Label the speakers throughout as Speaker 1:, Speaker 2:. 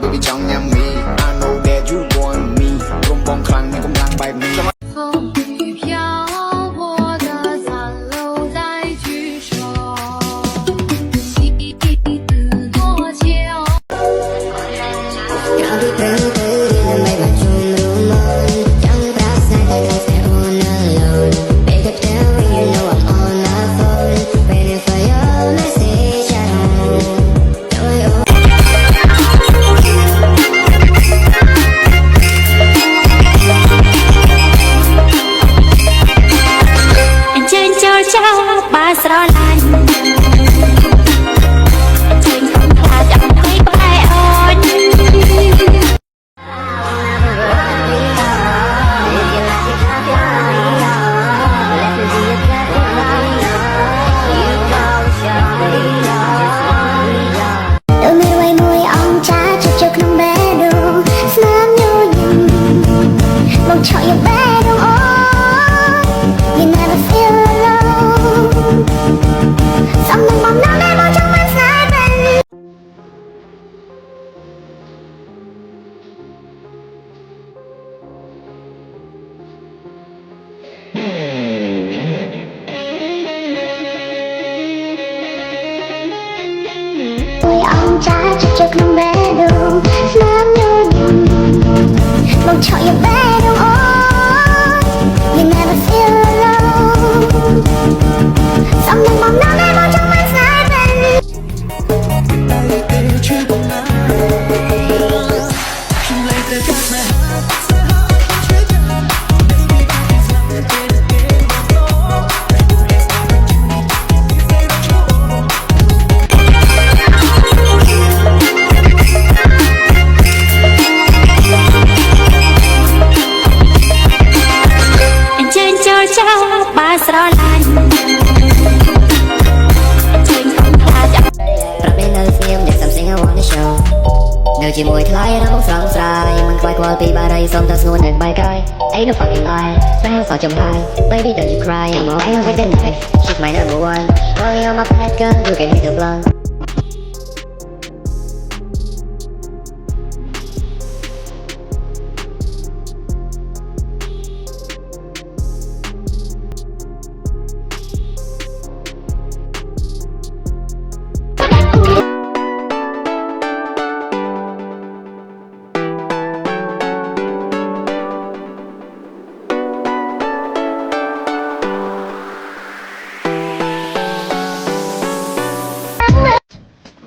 Speaker 1: baby ចង់ញ៉ាំមី I know that you want me រំបងខ្លាំងមានកម្លាំងបែបនេះ
Speaker 2: 风雨飘，我的残留在举手，记得多久？ bàស្រឡាញ់ជើញខ្ញុំខ្លាចអត់ឲ្យបែអូន ចាជិះក្នុងបេះដូងស្នាមញញឹមមកឆក់យកបេះដូងអូន You never feel alone សំនឹងមកណាស់ដែលមកចង់មិនស្នេហ៍ពេលនេះជួយបងណាខ្ញុំលេងតែកាត់ណាbàស្រឡាញ់ជើញខ្ញុំខ្លាចប្រាប់នៅស្ងៀម There's something I wanna show នៅជាមួយថ្លៃរំស្រងស្រាយមិនខ្វាយខ្វល់ពីបារីសុំតែស្ងួននៅបាយកាយ Ain't no fucking lie ស្នេហ៍សោះចំហាយ Baby don't you cry I'm all in with the night She's my number one Only on my bad girl You can hit the blunt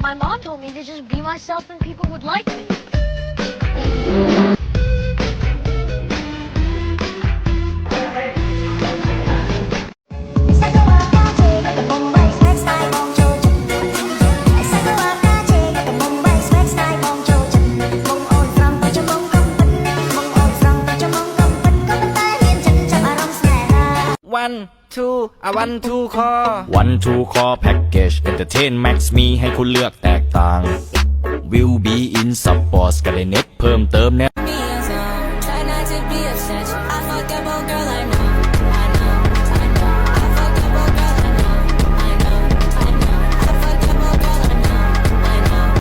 Speaker 2: My mom told me to just be myself and people would like me.
Speaker 3: One two one two call one two call package entertain max me ให้คุณเลือกแตกต่าง will be in support กันเลยเน็ตเพิ่มเติมแน่